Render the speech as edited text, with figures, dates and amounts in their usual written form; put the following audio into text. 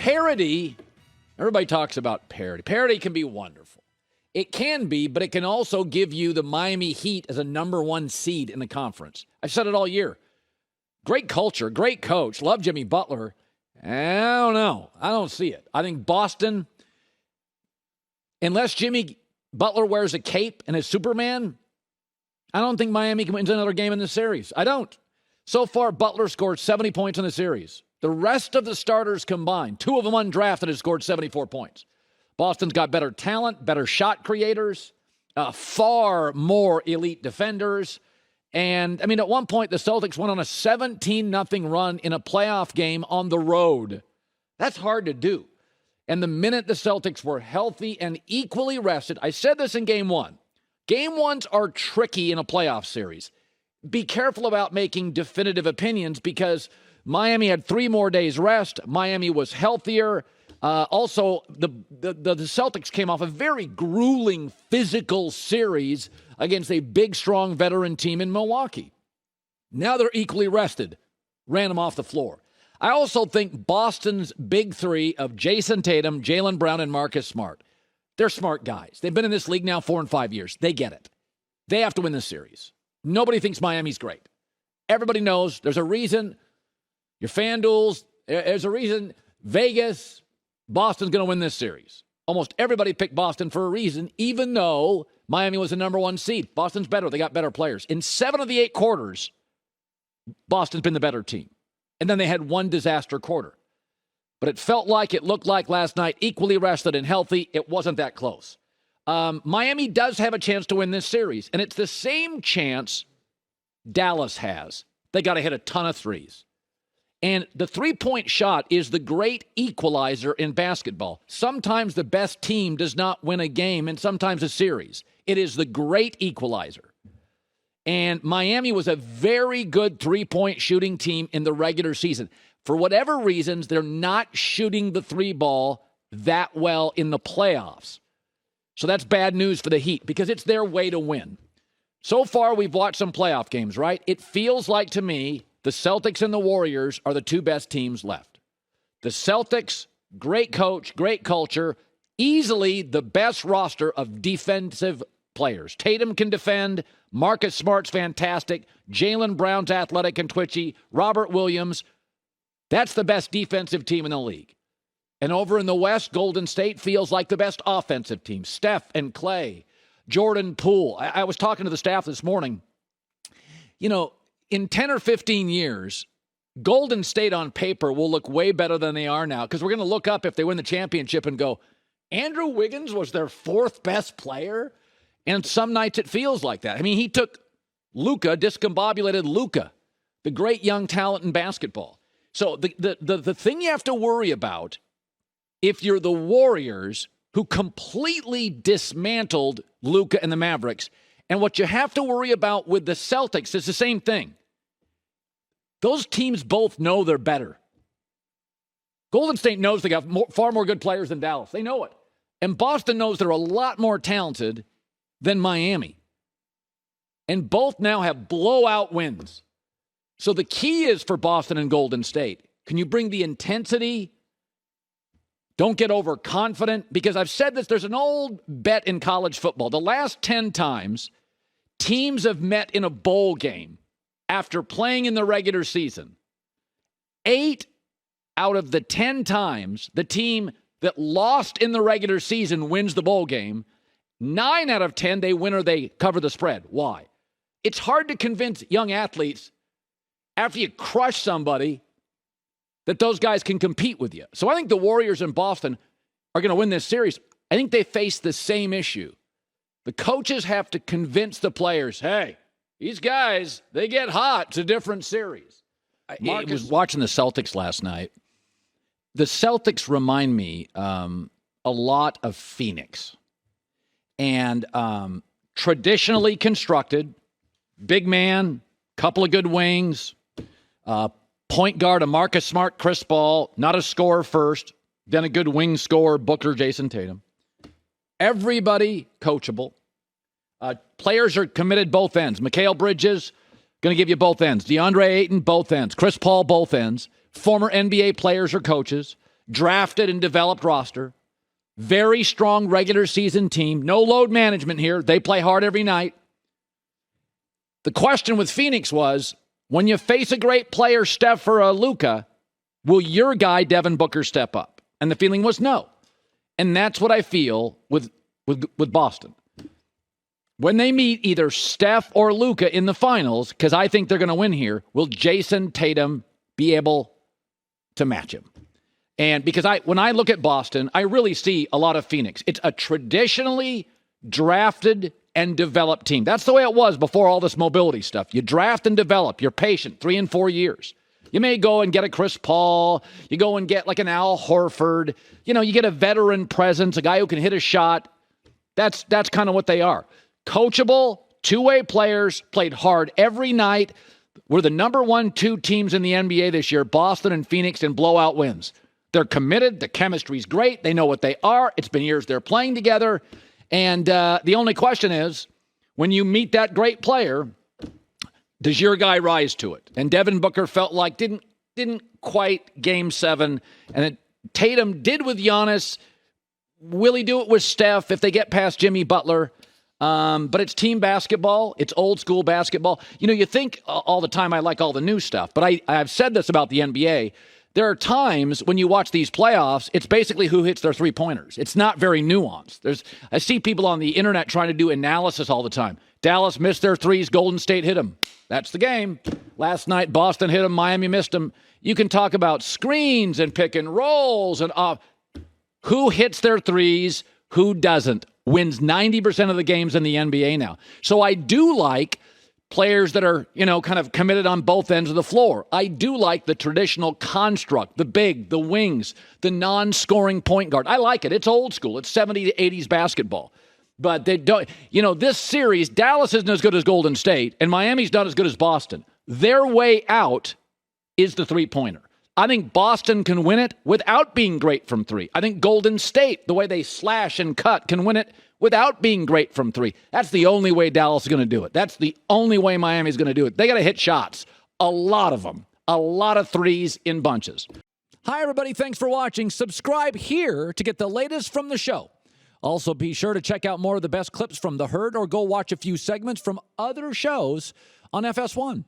parity, everybody talks about parity. Parity can be wonderful. It can be, but it can also give you the Miami Heat as a number 1 seed in the conference. I've said it all year. Great culture, great coach. Love Jimmy Butler. I don't know. I don't see it. I think Boston, unless Jimmy Butler wears a cape and is Superman, I don't think Miami can win another game in the series. I don't. So far, Butler scored 70 points in the series. The rest of the starters combined, 2 of them undrafted, have scored 74 points. Boston's got better talent, better shot creators, far more elite defenders. And, I mean, at one point, the Celtics went on a 17-0 run in a playoff game on the road. That's hard to do. And the minute the Celtics were healthy and equally rested, I said this in Game 1. Game 1s are tricky in a playoff series. Be careful about making definitive opinions because Miami had 3 more days rest. Miami was healthier. Also, the Celtics came off a very grueling physical series against a big, strong veteran team in Milwaukee. Now they're equally rested. Ran them off the floor. I also think Boston's big 3 of Jayson Tatum, Jaylen Brown, and Marcus Smart, they're smart guys. They've been in this league now 4 and 5 years. They get it. They have to win this series. Nobody thinks Miami's great. Everybody knows there's a reason. Your FanDuels, there's a reason. Vegas, Boston's going to win this series. Almost everybody picked Boston for a reason, even though Miami was the number 1 seed. Boston's better. They got better players. In 7 of the 8 quarters, Boston's been the better team. And then they had 1 disaster quarter. But it looked like last night, equally rested and healthy. It wasn't that close. Miami does have a chance to win this series, and it's the same chance Dallas has. They got to hit a ton of threes. And the three-point shot is the great equalizer in basketball. Sometimes the best team does not win a game, and sometimes a series. It is the great equalizer. And Miami was a very good three-point shooting team in the regular season. For whatever reasons, they're not shooting the three ball that well in the playoffs. So that's bad news for the Heat because it's their way to win. So far, we've watched some playoff games, right? It feels like to me the Celtics and the Warriors are the 2 best teams left. The Celtics, great coach, great culture, easily the best roster of defensive players. Tatum can defend. Marcus Smart's fantastic. Jaylen Brown's athletic and twitchy. Robert Williams. That's the best defensive team in the league. And over in the West, Golden State feels like the best offensive team. Steph and Clay, Jordan Poole. I was talking to the staff this morning. You know, in 10 or 15 years, Golden State on paper will look way better than they are now because we're going to look up if they win the championship and go, Andrew Wiggins was their 4th best player? And some nights it feels like that. I mean, he took Luka, discombobulated Luka, the great young talent in basketball. So the thing you have to worry about if you're the Warriors who completely dismantled Luka and the Mavericks, and what you have to worry about with the Celtics is the same thing. Those teams both know they're better. Golden State knows they got far more good players than Dallas. They know it. And Boston knows they're a lot more talented than Miami. And both now have blowout wins. So the key is for Boston and Golden State. Can you bring the intensity? Don't get overconfident. Because I've said this, there's an old bet in college football. The last 10 times teams have met in a bowl game after playing in the regular season, 8 out of the 10 times the team that lost in the regular season wins the bowl game. 9 out of 10, they win or they cover the spread. Why? It's hard to convince young athletes after you crush somebody that those guys can compete with you. So I think the Warriors in Boston are going to win this series. I think they face the same issue. The coaches have to convince the players, hey, these guys, they get hot. It's a different series. I was watching the Celtics last night. The Celtics remind me a lot of Phoenix. And traditionally constructed, big man, couple of good wings, point guard, a Marcus Smart, Chris Paul, not a scorer first, then a good wing scorer, Booker, Jayson Tatum. Everybody coachable. Players are committed both ends. Mikal Bridges, going to give you both ends. DeAndre Ayton, both ends. Chris Paul, both ends. Former NBA players or coaches. drafted and developed roster, very strong regular season team, no load management here. They play hard every night. The question with Phoenix was, when you face a great player, Steph or Luka, will your guy, Devin Booker, step up? And the feeling was no. And that's what I feel with Boston. When they meet either Steph or Luka in the finals, because I think they're going to win here, will Jayson Tatum be able to match him? And because when I look at Boston, I really see a lot of Phoenix. It's a traditionally drafted and developed team. That's the way it was before all this mobility stuff. You draft and develop. You're patient, 3 and 4 years. You may go and get a Chris Paul. You go and get like an Al Horford. You get a veteran presence, a guy who can hit a shot. That's kind of what they are. Coachable, two-way players, played hard every night. We're the number 1, 2 teams in the NBA this year, Boston and Phoenix, in blowout wins. They're committed. The chemistry's great. They know what they are. It's been years they're playing together. And the only question is, when you meet that great player, does your guy rise to it? And Devin Booker felt like didn't quite Game 7. And Tatum did with Giannis. Will he do it with Steph if they get past Jimmy Butler? But it's team basketball. It's old school basketball. You think all the time I like all the new stuff, but I've said this about the NBA. There are times when you watch these playoffs, it's basically who hits their three-pointers. It's not very nuanced. I see people on the internet trying to do analysis all the time. Dallas missed their threes. Golden State hit them. That's the game. Last night, Boston hit them. Miami missed them. You can talk about screens and pick and rolls and who hits their threes, who doesn't. Wins 90% of the games in the NBA now. So I do like players that are, kind of committed on both ends of the floor. I do like the traditional construct, the big, the wings, the non-scoring point guard. I like it. It's old school. It's 70s, 80s basketball. But they don't, this series, Dallas isn't as good as Golden State, and Miami's not as good as Boston. Their way out is the three-pointer. I think Boston can win it without being great from 3. I think Golden State, the way they slash and cut, can win it without being great from 3. That's the only way Dallas is going to do it. That's the only way Miami's going to do it. They got to hit shots. A lot of them. A lot of threes in bunches. Hi, everybody. Thanks for watching. Subscribe here to get the latest from the show. Also, be sure to check out more of the best clips from The Herd or go watch a few segments from other shows on FS1.